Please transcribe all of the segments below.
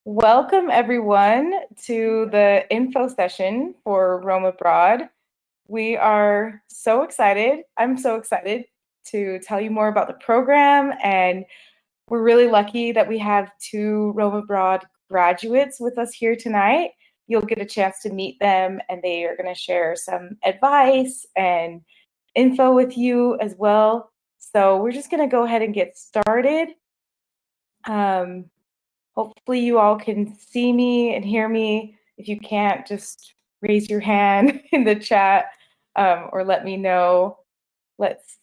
Welcome everyone to the info session for Rome Abroad. We are so excited. I'm so excited to tell you more about the program, and we're really lucky that we have two Rome Abroad graduates with us here tonight. You'll get a chance to meet them, and they are going to share some advice and info with you as well. So we're just going to go ahead and get started. Hopefully you all can see me and hear me. If you can't, just raise your hand in the chat or let me know. Let's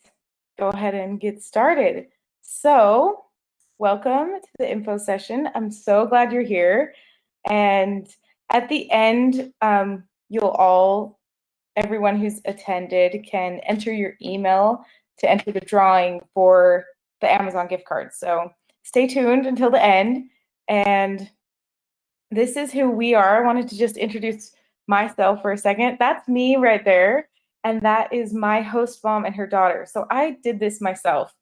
go ahead and get started. So, welcome to the info session. I'm so glad you're here. And at the end, everyone who's attended can enter your email to enter the drawing for the Amazon gift card. So stay tuned until the end. And this is who we are. I wanted to just introduce myself for a second. That's me right there. And that is my host mom and her daughter. So I did this myself.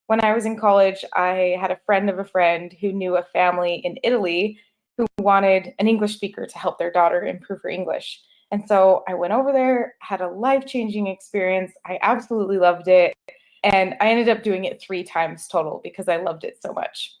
When I was in college, I had a friend of a friend who knew a family in Italy who wanted an English speaker to help their daughter improve her English. And so I went over there, had a life-changing experience. I absolutely loved it. And I ended up doing it 3 times total because I loved it so much.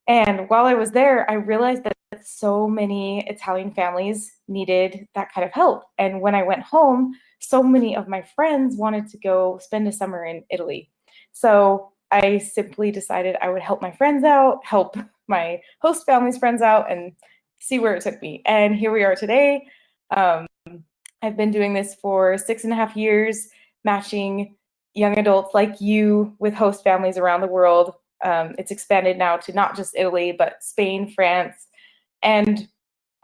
And while I was there, I realized that so many Italian families needed that kind of help. And when I went home, so many of my friends wanted to go spend a summer in Italy. So I simply decided I would help my friends out, help my host family's friends out, and see where it took me. And here we are today. I've been doing this for 6.5 years, matching young adults like you with host families around the world. It's expanded now to not just Italy, but Spain, France, and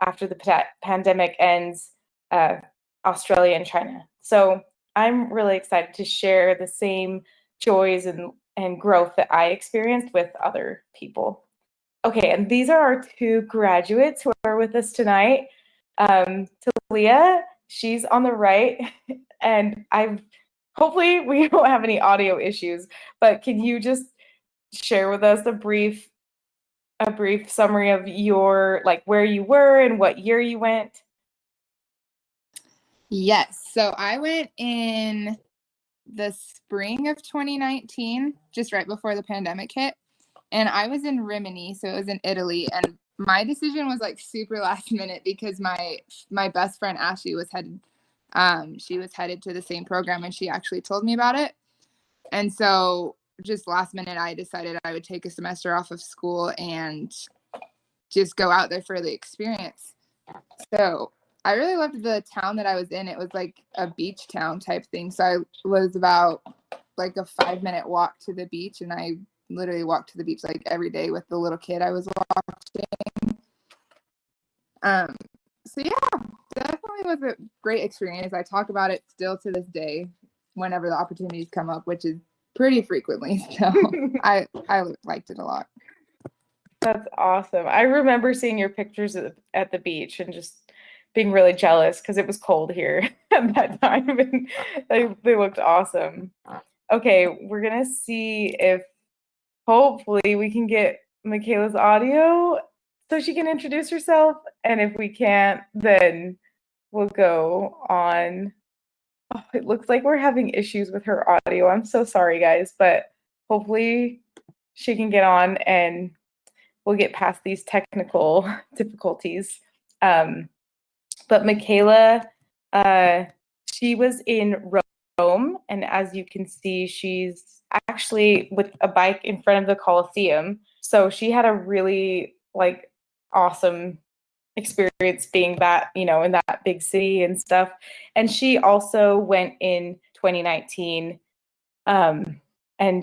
after the pandemic ends, Australia and China. So I'm really excited to share the same joys and growth that I experienced with other people. Okay, and these are our 2 graduates who are with us tonight. Talia, she's on the right, and hopefully we don't have any audio issues, but can you just share with us a brief summary of your, like, where you were and what year you went? Yes. So I went in the spring of 2019, just right before the pandemic hit. And I was in Rimini, so it was in Italy. And my decision was like super last minute because my best friend Ashley was headed to the same program, and she actually told me about it. And so just last minute, I decided I would take a semester off of school and just go out there for the experience. So I really loved the town that I was in. It was like a beach town type thing. So I was about like a 5-minute walk to the beach, and I literally walked to the beach like every day with the little kid I was watching. So yeah, definitely was a great experience. I talk about it still to this day whenever the opportunities come up, which is pretty frequently. So I liked it a lot. That's awesome. I remember seeing your pictures at the beach and just being really jealous because it was cold here at that time, and they looked awesome. Okay, we're gonna see if hopefully we can get Michaela's audio so she can introduce herself, and if we can't, then we'll go on. Oh, it looks like we're having issues with her audio. I'm so sorry, guys, but hopefully she can get on and we'll get past these technical difficulties. But Michaela, she was in Rome, and as you can see, she's actually with a bike in front of the Colosseum. So she had a really awesome experience being that, in that big city and stuff. And she also went in 2019, and I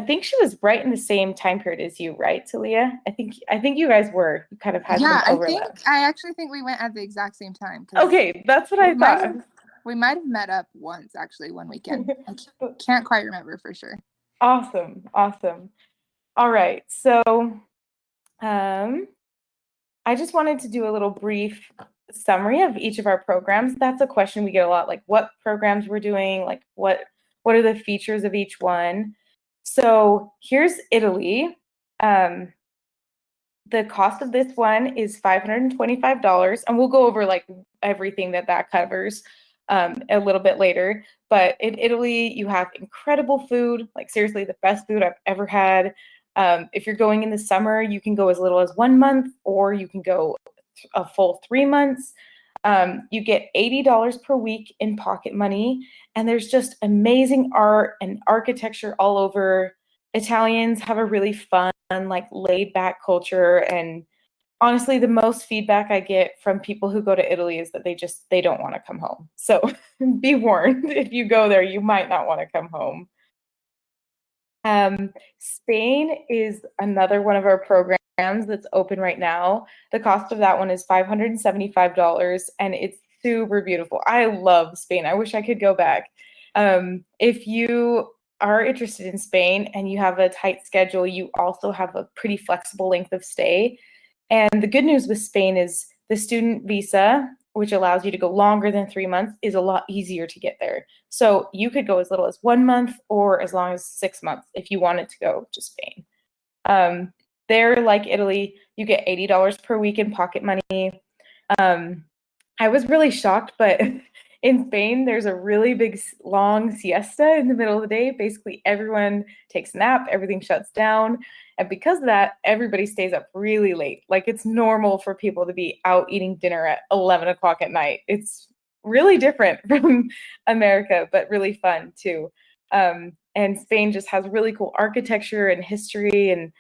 think she was right in the same time period as you, right, Talia? I think you guys were. You kind of had some overlap. I actually think we went at the exact same time. Okay, that's what I thought. We might have met up once, actually, one weekend. I can't quite remember for sure. Awesome. All right, so I just wanted to do a little brief summary of each of our programs. That's a question we get a lot, like what programs we're doing, like what are the features of each one. So here's Italy. the cost of this one is $525, and we'll go over like everything that covers a little bit later. But in Italy, you have incredible food, like seriously, the best food I've ever had. If you're going in the summer, you can go as little as 1 month, or you can go a full 3 months. You get $80 per week in pocket money, and there's just amazing art and architecture all over. Italians have a really fun, like laid back culture, and honestly, the most feedback I get from people who go to Italy is that they don't want to come home. So be warned, if you go there, you might not want to come home. Spain is another one of our programs that's open right now. The cost of that one is $575, and it's super beautiful. I love Spain. I wish I could go back. If you are interested in Spain and you have a tight schedule, you also have a pretty flexible length of stay. And the good news with Spain is the student visa, which allows you to go longer than 3 months, is a lot easier to get there. So you could go as little as 1 month or as long as 6 months if you wanted to go to Spain. There, like Italy, you get $80 per week in pocket money. I was really shocked, but in Spain, there's a really big, long siesta in the middle of the day. Basically, everyone takes a nap, everything shuts down. And because of that, everybody stays up really late. Like, it's normal for people to be out eating dinner at 11 o'clock at night. It's really different from America, but really fun too. And Spain just has really cool architecture and history. And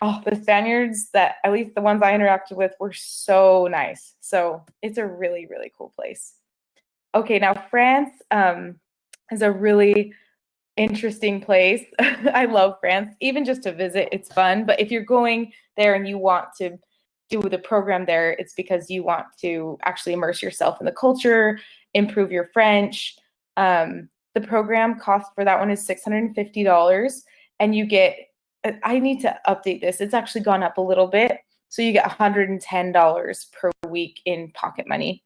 the Spaniards, that at least the ones I interacted with, were so nice. So it's a really, really cool place. Okay, now France is a really interesting place. I love France, even just to visit, it's fun. But if you're going there and you want to do the program there, it's because you want to actually immerse yourself in the culture, improve your French. The program cost for that one is $650, and you get, I need to update this, it's actually gone up a little bit. So you get $110 per week in pocket money.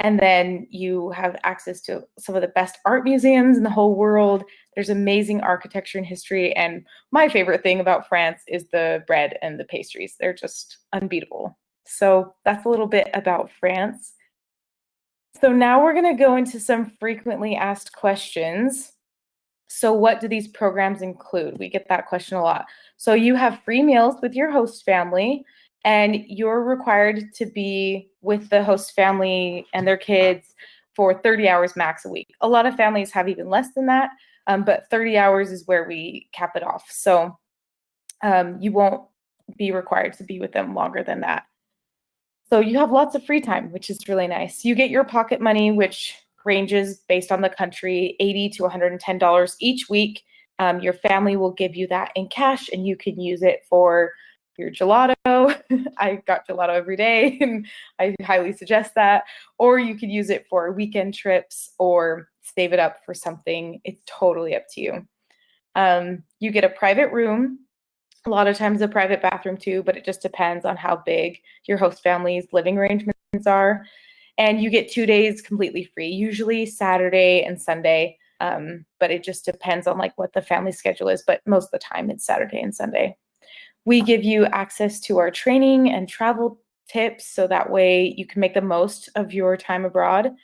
And then you have access to some of the best art museums in the whole world. There's amazing architecture and history. And my favorite thing about France is the bread and the pastries. They're just unbeatable. So that's a little bit about France. So now we're going to go into some frequently asked questions. So what do these programs include? We get that question a lot. So you have free meals with your host family, and you're required to be with the host family and their kids for 30 hours max a week. A lot of families have even less than that, but 30 hours is where we cap it off. So you won't be required to be with them longer than that. So you have lots of free time, which is really nice. You get your pocket money, which ranges based on the country, $80 to $110 each week. Your family will give you that in cash, and you can use it for your gelato. I got gelato every day, and I highly suggest that. Or you could use it for weekend trips or save it up for something. It's totally up to you. You get a private room, a lot of times a private bathroom too, but it just depends on how big your host family's living arrangements are. And you get 2 days completely free, usually Saturday and Sunday. But it just depends on like what the family schedule is. But most of the time it's Saturday and Sunday. We give you access to our training and travel tips, so that way you can make the most of your time abroad.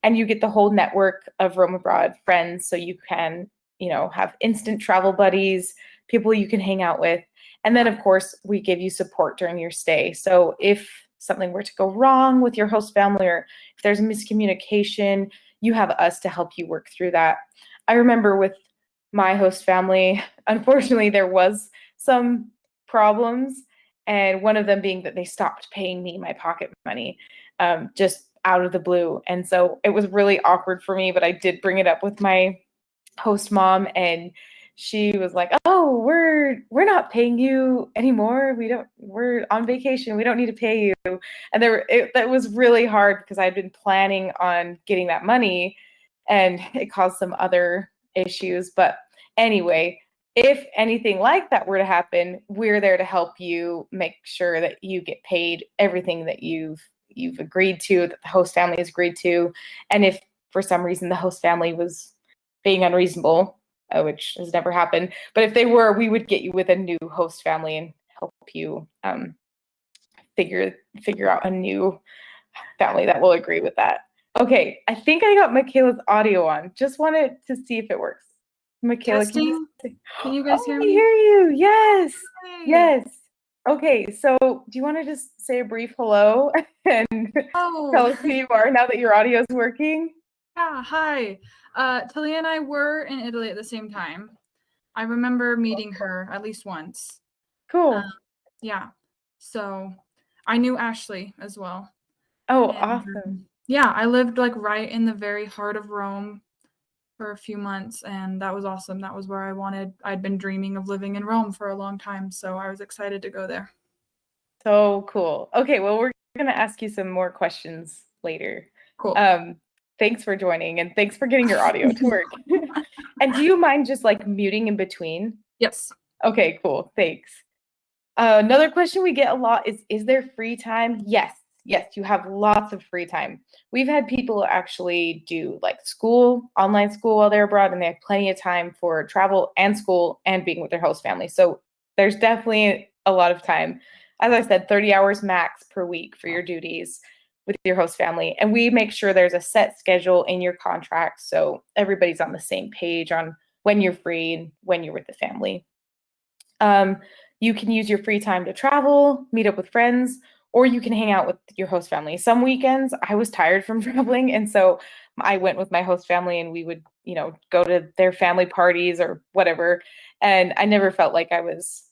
And you get the whole network of Roam Abroad friends, so you can, have instant travel buddies, people you can hang out with. And then, of course, we give you support during your stay. So if something were to go wrong with your host family, or if there's a miscommunication, you have us to help you work through that. I remember with my host family, unfortunately, there was some problems, and one of them being that they stopped paying me my pocket money just out of the blue. And so it was really awkward for me, but I did bring it up with my host mom, and she was like, "Oh, we're not paying you anymore. We're on vacation. We don't need to pay you." And that was really hard because I'd been planning on getting that money, and it caused some other issues. But anyway, if anything like that were to happen, we're there to help you make sure that you get paid everything that you've agreed to, that the host family has agreed to. And if for some reason the host family was being unreasonable, which has never happened, but if they were, we would get you with a new host family and help you figure out a new family that will agree with that. Okay, I think I got Michaela's audio on. Just wanted to see if it works. Michaela, Testing. Can you guys hear I me? hear you. Yes. Hey. Yes. Okay, so do you want to just say a brief hello and tell us who you are now that your audio is working? Yeah, hi. Talia and I were in Italy at the same time. I remember meeting her at least once. Cool. Yeah. So I knew Ashley as well. Oh, And, awesome. yeah, I lived like right in the very heart of Rome for a few months, and that was awesome. That was where I'd been dreaming of living in Rome for a long time, so I was excited to go there. So cool. Okay, well, we're going to ask you some more questions later. Cool. Thanks for joining, and thanks for getting your audio to work. And do you mind just like muting in between? Yes. Okay, cool. Thanks. Another question we get a lot is there free time? Yes, you have lots of free time. We've had people actually do like online school while they're abroad, and they have plenty of time for travel and school and being with their host family. So there's definitely a lot of time. As I said, 30 hours max per week for your duties with your host family. And we make sure there's a set schedule in your contract so everybody's on the same page on when you're free and when you're with the family. You can use your free time to travel, meet up with friends, or you can hang out with your host family. Some weekends I was tired from traveling, and so I went with my host family and we would, go to their family parties or whatever. And I never felt like I was,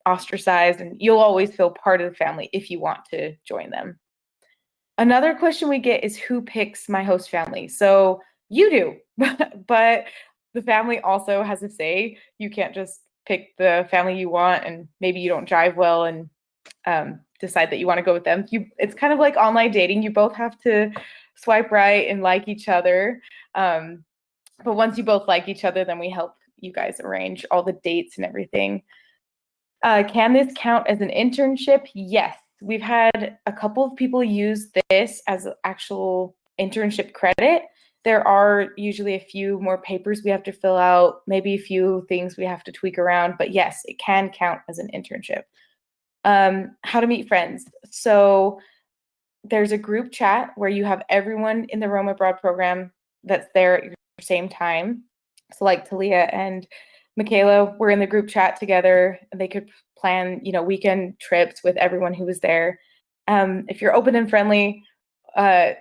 ostracized, and you'll always feel part of the family if you want to join them. Another question we get is who picks my host family? So you do, but the family also has a say. You can't just pick the family you want and maybe you don't jive well and decide that you want to go with them. It's kind of like online dating. You both have to swipe right and like each other. But once you both like each other, then we help you guys arrange all the dates and everything. Can this count as an internship? Yes. We've had a couple of people use this as actual internship credit. There are usually a few more papers we have to fill out, maybe a few things we have to tweak around, but yes, it can count as an internship. How to meet friends. So there's a group chat where you have everyone in the Rome Abroad program that's there at your same time. So like Talia and Michaela were in the group chat together. They could plan, weekend trips with everyone who was there. If you're open and friendly, a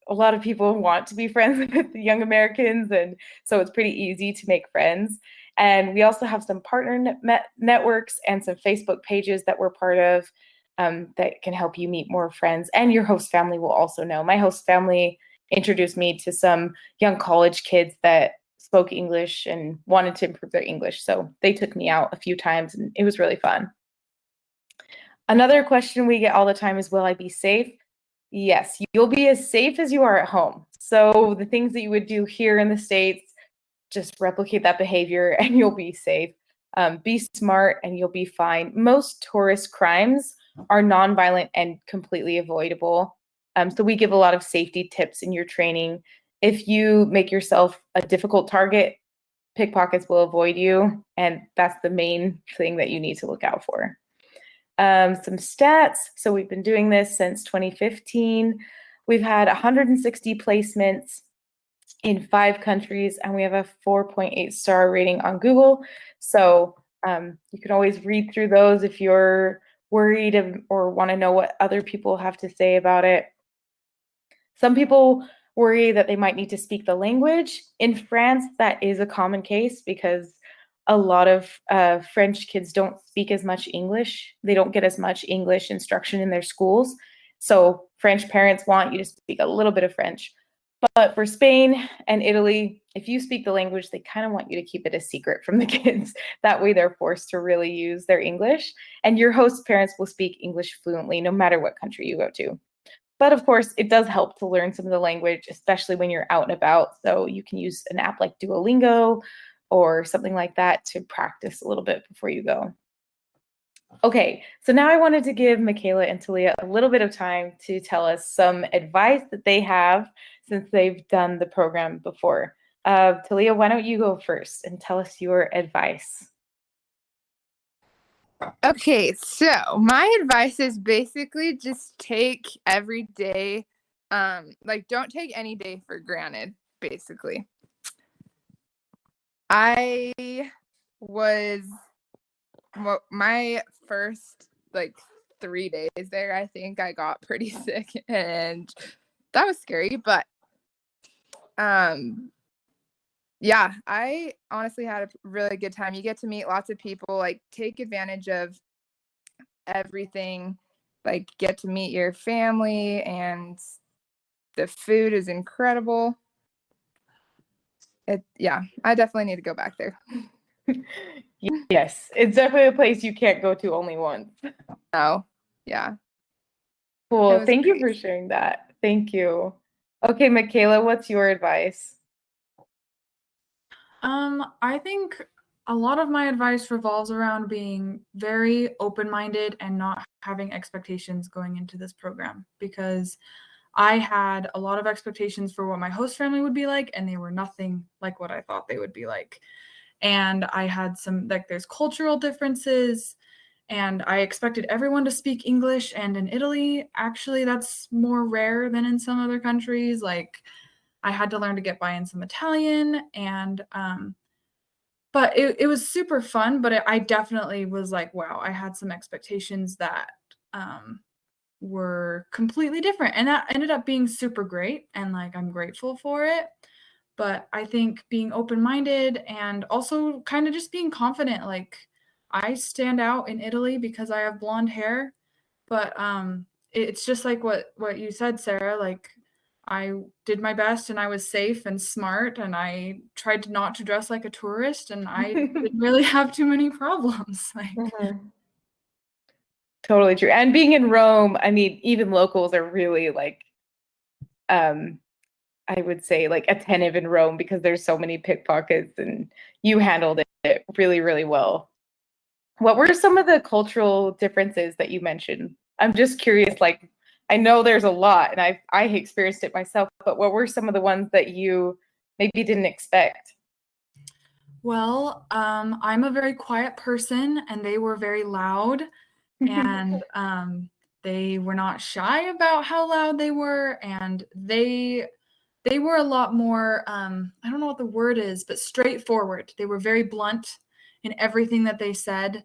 lot of people want to be friends with the young Americans, and so it's pretty easy to make friends. And we also have some partner networks and some Facebook pages that we're part of that can help you meet more friends. And your host family will also know. My host family introduced me to some young college kids that spoke English and wanted to improve their English. So they took me out a few times and it was really fun. Another question we get all the time is, will I be safe? Yes, you'll be as safe as you are at home. So the things that you would do here in the States, just replicate that behavior and you'll be safe. Be smart and you'll be fine. Most tourist crimes are nonviolent and completely avoidable. So we give a lot of safety tips in your training. If you make yourself a difficult target, pickpockets will avoid you, and that's the main thing that you need to look out for. Some stats. So we've been doing this since 2015. We've had 160 placements in 5 countries, and we have a 4.8 star rating on Google. So you can always read through those if you're worried or want to know what other people have to say about it. Some people worry that they might need to speak the language. In France, that is a common case because a lot of French kids don't speak as much English. They don't get as much English instruction in their schools. So French parents want you to speak a little bit of French. But for Spain and Italy, if you speak the language, they kind of want you to keep it a secret from the kids. That way they're forced to really use their English. And your host parents will speak English fluently no matter what country you go to. But of course, it does help to learn some of the language, especially when you're out and about. So you can use an app like Duolingo or something like that to practice a little bit before you go. Okay, so now I wanted to give Michaela and Talia a little bit of time to tell us some advice that they have since they've done the program before. Talia, why don't you go first and tell us your advice? Okay, so my advice is basically just take every day, like don't take any day for granted, basically. I was my first like 3 days there, I think I got pretty sick and that was scary, but yeah, I honestly had a really good time. You get to meet lots of people, like take advantage of everything, like get to meet your family, and the food is incredible. Yeah, I definitely need to go back there. Yes, it's definitely a place you can't go to only once. Oh, yeah. Cool. Thank you great. for sharing that. Thank you. Okay, Michaela, what's your advice? I think a lot of my advice revolves around being very open-minded and not having expectations going into this program, because I had a lot of expectations for what my host family would be like, and they were nothing like what I thought they would be like. And I had some, like, there's cultural differences, and I expected everyone to speak English. And in Italy, actually, that's more rare than in some other countries. Like, I had to learn to get by in some Italian, and but it was super fun. But I definitely was like, wow, I had some expectations that were completely different, and that ended up being super great, and like I'm grateful for it. But I think being open-minded and also kind of just being confident, like I stand out in Italy because I have blonde hair, but it's just like what you said, Sarah, like I did my best and I was safe and smart, and I tried to not to dress like a tourist, and I didn't really have too many problems. Like Totally true. And being in Rome, I mean, even locals are really like, I would say like attentive in Rome because there's so many pickpockets, and you handled it really, really well. What were some of the cultural differences that you mentioned? I'm just curious, like, I know there's a lot and I experienced it myself, but what were some of the ones that you maybe didn't expect? Well, I'm a very quiet person, and they were very loud, and they were not shy about how loud they were, and they were a lot more I don't know what the word is, but straightforward. They were very blunt in everything that they said,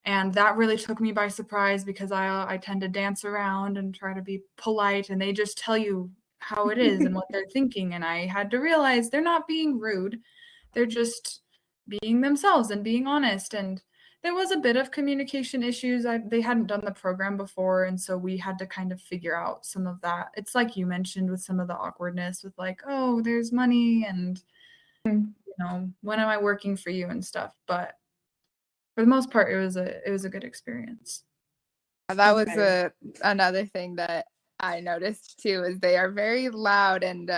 and that really took me by surprise because I tend to dance around and try to be polite, and they just tell you how it is and what they're thinking, and I had to realize they're not being rude. They're just being themselves and being honest. And there was a bit of communication issues. They hadn't done the program before, and so we had to kind of figure out some of that. It's like you mentioned with some of the awkwardness with like, oh, there's money, and when am I working for you and stuff. But for the most part, it was a good experience. That was another thing that I noticed too, is they are very loud, and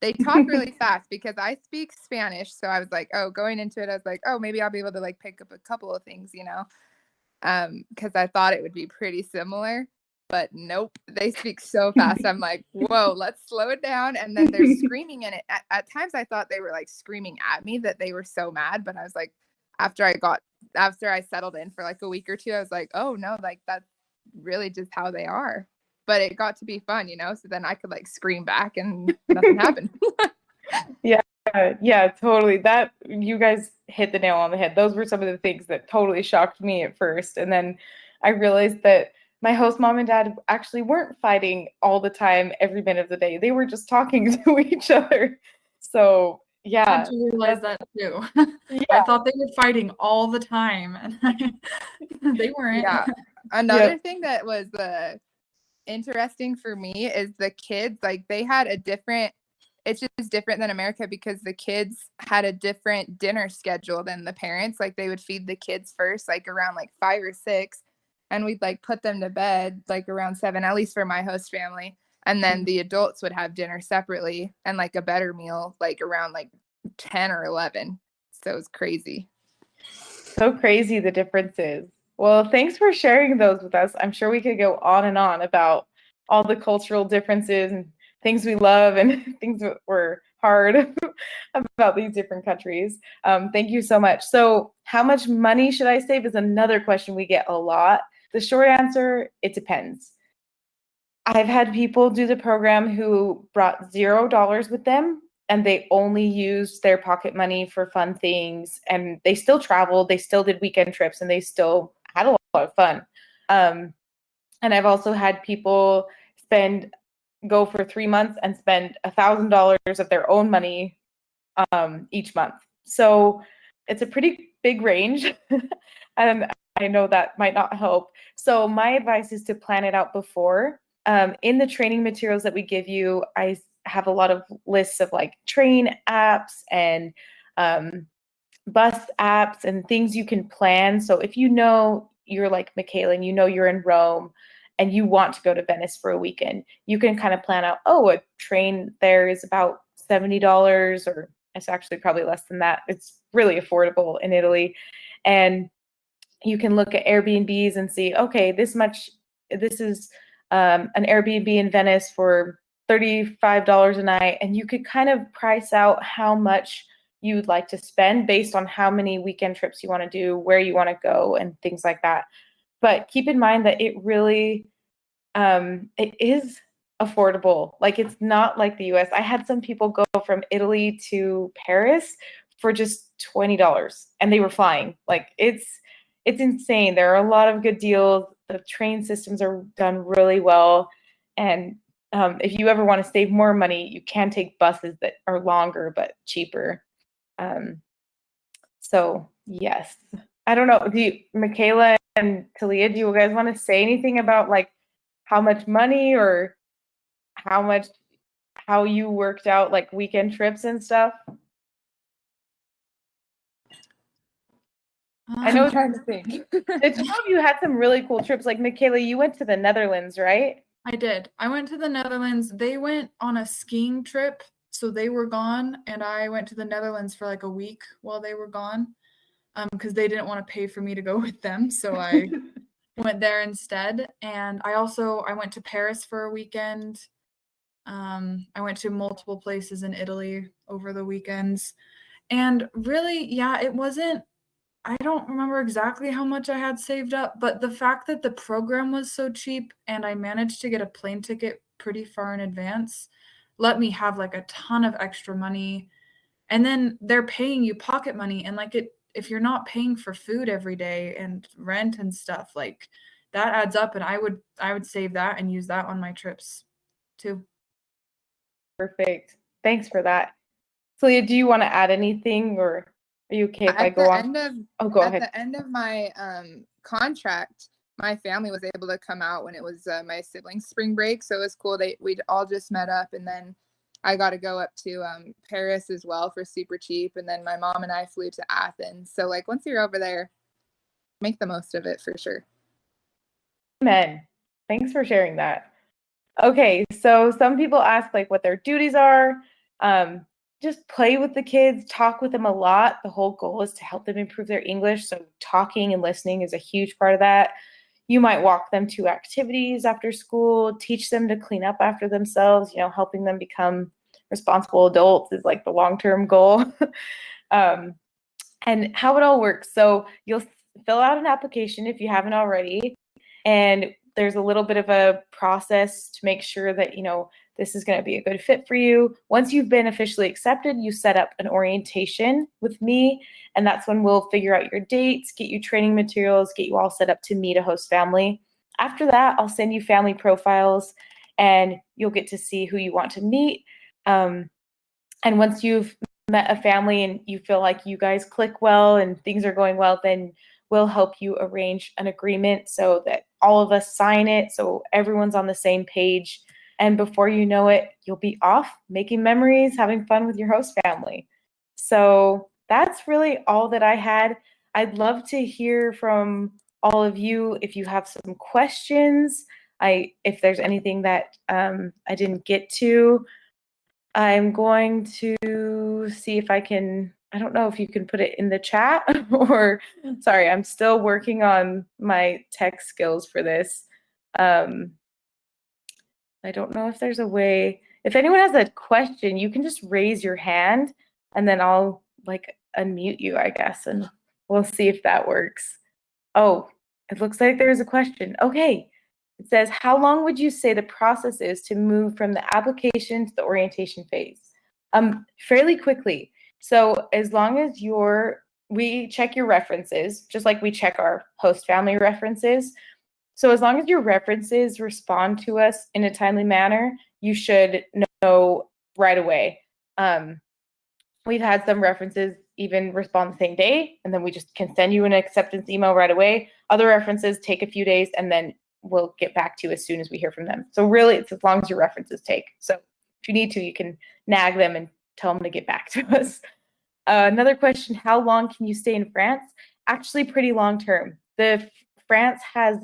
they talk really fast because I speak Spanish. So I was like, oh, going into it, I was like, oh, maybe I'll be able to like pick up a couple of things, because I thought it would be pretty similar. But nope, they speak so fast. I'm like, whoa, let's slow it down. And then they're screaming, and at times I thought they were like screaming at me, that they were so mad. But I was like, after I settled in for like a week or two, I was like, oh no, like that's really just how they are. But it got to be fun, so then I could like scream back and nothing happened. Yeah, totally. That you guys hit the nail on the head. Those were some of the things that totally shocked me at first. And then I realized that my host mom and dad actually weren't fighting all the time, every minute of the day. They were just talking to each other. So I had yeah. to realize that too. Yeah. I thought they were fighting all the time, and they weren't. Yeah. Another thing that was interesting for me is the kids, like they had it's just different than America because the kids had a different dinner schedule than the parents. Like they would feed the kids first, like around like 5 or 6, and we'd like put them to bed like around 7, at least for my host family. And then the adults would have dinner separately and like a better meal like around like 10 or 11. So it was crazy. So crazy, the differences. Well, thanks for sharing those with us. I'm sure we could go on and on about all the cultural differences and things we love and things that were hard about these different countries. Thank you so much. So how much money should I save is another question we get a lot. The short answer, it depends. I've had people do the program who brought $0 with them and they only used their pocket money for fun things, and they still traveled, they still did weekend trips, and they still had a lot of fun. And I've also had people go for 3 months and spend $1,000 of their own money each month. So it's a pretty big range. And I know that might not help. So my advice is to plan it out before. In the training materials that we give you, I have a lot of lists of like train apps and bus apps and things you can plan. So if you know you're like Michaela and you know you're in Rome and you want to go to Venice for a weekend, you can kind of plan out, oh, a train there is about $70, or it's actually probably less than that. It's really affordable in Italy. And you can look at Airbnbs and see, okay, this is an Airbnb in Venice for $35 a night. And you could kind of price out how much you would like to spend based on how many weekend trips you want to do, where you want to go, and things like that. But keep in mind that it really, it is affordable. Like, it's not like the US. I had some people go from Italy to Paris for just $20 and they were flying. Like, it's insane. There are a lot of good deals. The train systems are done really well. And if you ever want to save more money, you can take buses that are longer but cheaper. So yes, I don't know. Michaela and Talia, do you guys want to say anything about like how much money or how you worked out like weekend trips and stuff? I know. I'm trying to think. The two of you had some really cool trips. Like Michaela, you went to the Netherlands, right? I did. I went to the Netherlands. They went on a skiing trip, so they were gone, and I went to the Netherlands for like a week while they were gone, because they didn't want to pay for me to go with them, so I went there instead. And I went to Paris for a weekend. I went to multiple places in Italy over the weekends, and really, yeah, I don't remember exactly how much I had saved up, but the fact that the program was so cheap and I managed to get a plane ticket pretty far in advance let me have like a ton of extra money. And then they're paying you pocket money, and like if you're not paying for food every day and rent and stuff, like that adds up, and I would save that and use that on my trips too. Perfect. Thanks for that. Talia, do you want to add anything, or are you okay if I go on? Go ahead. At the end of my contract, my family was able to come out when it was my siblings' spring break, so it was cool. We'd all just met up, and then I got to go up to Paris as well for super cheap, and then my mom and I flew to Athens. So like once you're over there, make the most of it for sure. Amen. Thanks for sharing that. Okay, so some people ask like what their duties are. Just play with the kids, talk with them a lot. The whole goal is to help them improve their English. So talking and listening is a huge part of that. You might walk them to activities after school, teach them to clean up after themselves, helping them become responsible adults is like the long-term goal. And how it all works. So you'll fill out an application if you haven't already. And there's a little bit of a process to make sure that, this is going to be a good fit for you. Once you've been officially accepted, you set up an orientation with me. And that's when we'll figure out your dates, get you training materials, get you all set up to meet a host family. After that, I'll send you family profiles and you'll get to see who you want to meet. And once you've met a family and you feel like you guys click well and things are going well, then we'll help you arrange an agreement so that all of us sign it, so everyone's on the same page. And before you know it, you'll be off making memories, having fun with your host family. So that's really all that I had. I'd love to hear from all of you if you have some questions. If there's anything that I didn't get to, I'm going to see if I can, I don't know if you can put it in the chat or, sorry, I'm still working on my tech skills for this. I don't know if there's a way. if anyone has a question, you can just raise your hand and then I'll like unmute you, I guess, and we'll see if that works. Oh, it looks like there's a question. Okay. It says, how long would you say the process is to move from the application to the orientation phase? Fairly quickly. So as long as we check your references, just like we check our host family references. So as long as your references respond to us in a timely manner, you should know right away. We've had some references even respond the same day, and then we just can send you an acceptance email right away. Other references take a few days, and then we'll get back to you as soon as we hear from them. So really, it's as long as your references take. So if you need to, you can nag them and tell them to get back to us. Another question, how long can you stay in France? Actually, pretty long term. France has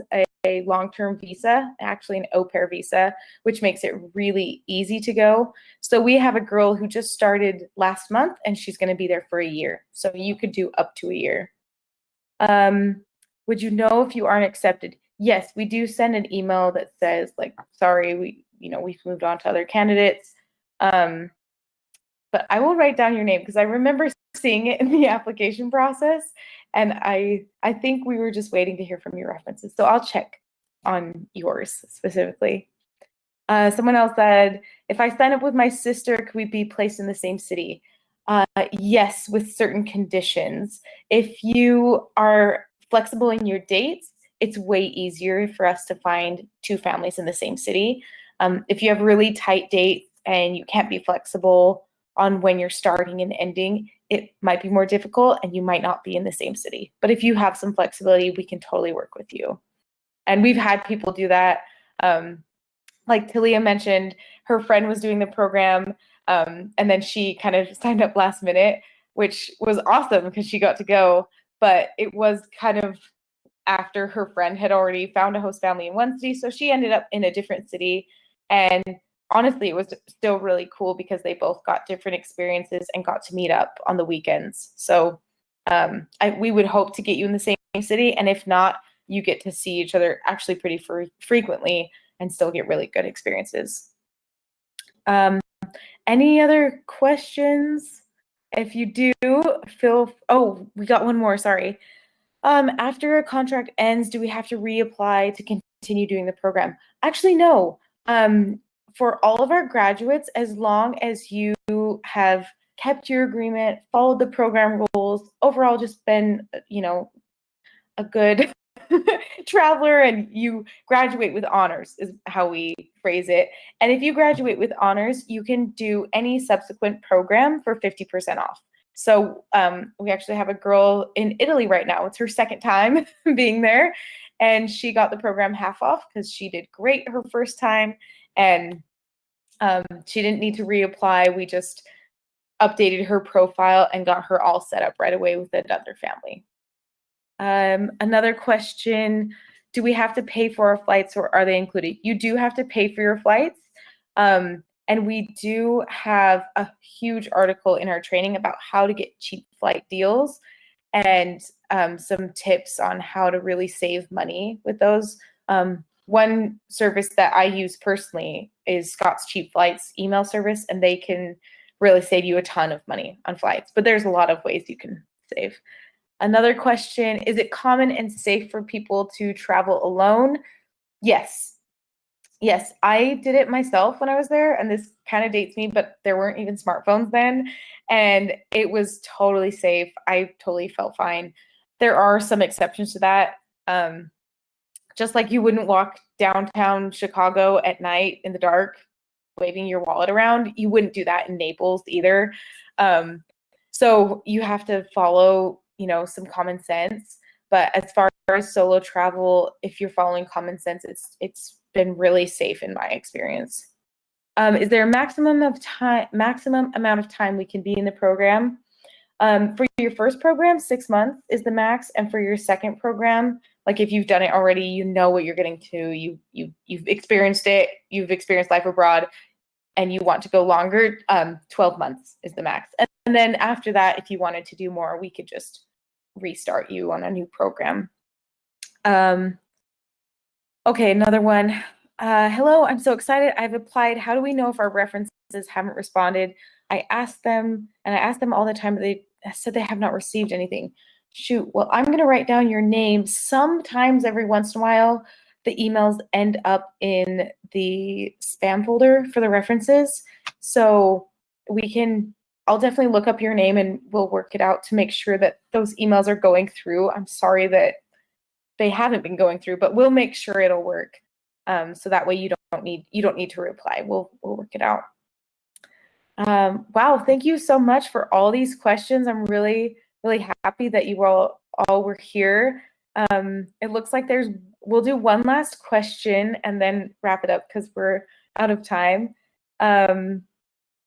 a long-term visa, actually an au pair visa, which makes it really easy to go. So we have a girl who just started last month, and she's going to be there for a year. So you could do up to a year. Would you know if you aren't accepted? Yes, we do send an email that says, like, sorry, we've moved on to other candidates. But I will write down your name because I remember seeing it in the application process, and I think we were just waiting to hear from your references. So I'll check on yours specifically. Someone else said, if I sign up with my sister, could we be placed in the same city? Yes, with certain conditions. If you are flexible in your dates, it's way easier for us to find two families in the same city. If you have really tight dates and you can't be flexible on when you're starting and ending, it might be more difficult and you might not be in the same city. But if you have some flexibility, we can totally work with you. And we've had people do that. Like Talia mentioned, her friend was doing the program, and then she kind of signed up last minute, which was awesome because she got to go. But it was kind of after her friend had already found a host family in one city, so she ended up in a different city. And honestly, it was still really cool because they both got different experiences and got to meet up on the weekends. So we would hope to get you in the same city, and if not, you get to see each other actually pretty frequently and still get really good experiences. Any other questions? If you do, we got one more, sorry. After a contract ends, do we have to reapply to continue doing the program? Actually, no. For all of our graduates, as long as you have kept your agreement, followed the program rules, overall just been, a good traveler, and you graduate with honors is how we phrase it. And if you graduate with honors, you can do any subsequent program for 50% off. So we actually have a girl in Italy right now. It's her second time being there, and she got the program half off because she did great her first time, and she didn't need to reapply. We just updated her profile and got her all set up right away with another family. Another question, do we have to pay for our flights or are they included? You do have to pay for your flights. And we do have a huge article in our training about how to get cheap flight deals and some tips on how to really save money with those. One service that I use personally is Scott's Cheap Flights email service, and they can really save you a ton of money on flights, but there's a lot of ways you can save. Another question, is it common and safe for people to travel alone? Yes. Yes, I did it myself when I was there, and this kind of dates me, but there weren't even smartphones then, and it was totally safe. I totally felt fine. There are some exceptions to that. Just like you wouldn't walk downtown Chicago at night in the dark waving your wallet around, you wouldn't do that in Naples either. So you have to follow some common sense, but as far as solo travel, if you're following common sense, it's been really safe in my experience. Is there a maximum amount of time we can be in the program? For your first program, 6 months is the max, and for your second program, like if you've done it already, you know what you're getting to, you've experienced it, you've experienced life abroad, and you want to go longer, 12 months is the max. And then after that, if you wanted to do more, we could just restart you on a new program. Okay, another one. Hello, I'm so excited. I've applied. How do we know if our references haven't responded? I asked them, and I ask them all the time, but they said they have not received anything. Shoot, well, I'm going to write down your name. Sometimes every once in a while, the emails end up in the spam folder for the references. So I'll definitely look up your name and we'll work it out to make sure that those emails are going through. I'm sorry that they haven't been going through, but we'll make sure it'll work. So that way you don't need to reply. We'll work it out. Wow, thank you so much for all these questions. I'm really happy that you all were here. It looks like we'll do one last question and then wrap it up because we're out of time.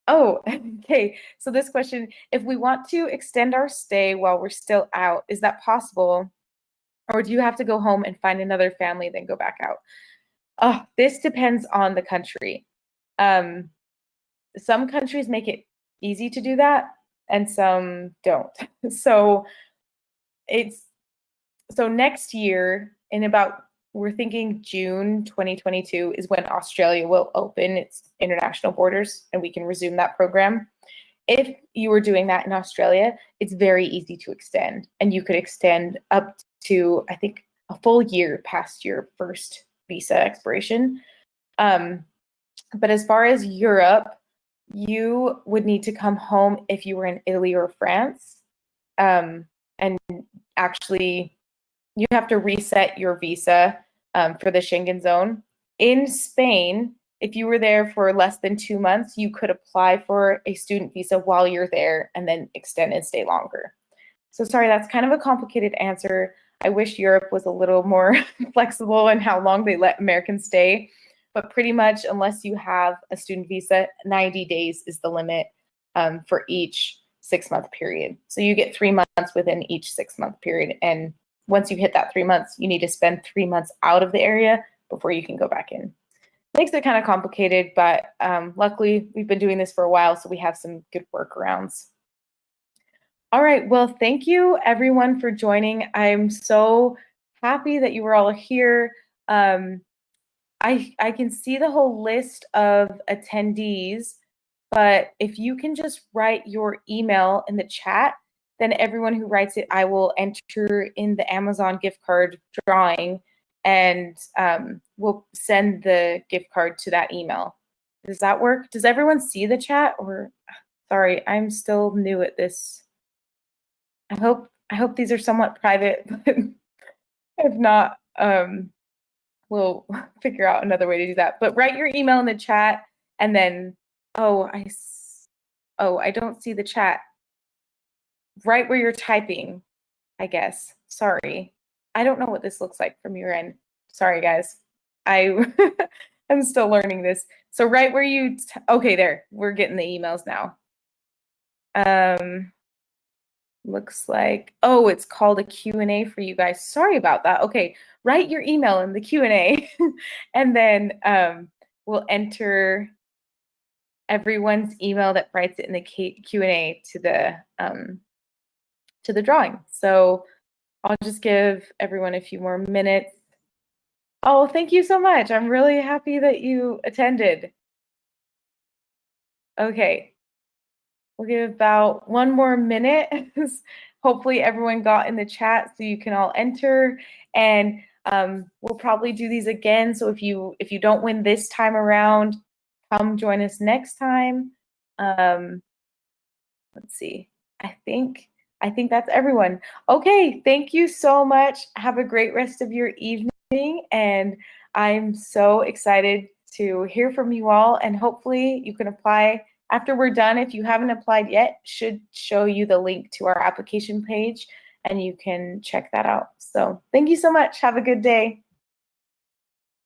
Oh, okay. So this question, if we want to extend our stay while we're still out, is that possible? Or do you have to go home and find another family, then go back out? Oh, this depends on the country. Some countries make it easy to do that, and some don't. So next year, we're thinking June 2022 is when Australia will open its international borders, and we can resume that program. If you were doing that in Australia, it's very easy to extend, and you could extend up to, I think, a full year past your first visa expiration. But as far as Europe, you would need to come home if you were in Italy or France. And actually, you have to reset your visa for the Schengen zone. In Spain, if you were there for less than 2 months, you could apply for a student visa while you're there and then extend and stay longer. So sorry, that's kind of a complicated answer. I wish Europe was a little more flexible in how long they let Americans stay. But pretty much, unless you have a student visa, 90 days is the limit for each 6-month period. So you get 3 months within each 6-month period. And once you hit that 3 months, you need to spend 3 months out of the area before you can go back in. Makes it kind of complicated, but luckily we've been doing this for a while, so we have some good workarounds. All right, well, thank you everyone for joining. I'm so happy that you were all here. I can see the whole list of attendees, but if you can just write your email in the chat, then everyone who writes it, I will enter in the Amazon gift card drawing, and we'll send the gift card to that email. Does that work? Does everyone see the chat? Or sorry, I'm still new at this. I hope these are somewhat private, but if not, we'll figure out another way to do that. But write your email in the chat, and then I don't see the chat. Right where you're typing, I guess. Sorry. I don't know what this looks like from your end. Sorry, guys. I'm still learning this. So right where you, okay, there, we're getting the emails now. Looks like, it's called a Q&A for you guys. Sorry about that. Okay, write your email in the Q&A, and then we'll enter everyone's email that writes it in the Q&A to the drawing. So I'll just give everyone a few more minutes. Oh, thank you so much. I'm really happy that you attended. Okay. We'll give about 1 more minute. Hopefully everyone got in the chat so you can all enter, and we'll probably do these again. So if you don't win this time around, come join us next time. Let's see. I think that's everyone. Okay, thank you so much. Have a great rest of your evening, and I'm so excited to hear from you all, and hopefully you can apply. After we're done, if you haven't applied yet, should show you the link to our application page, and you can check that out. So thank you so much. Have a good day.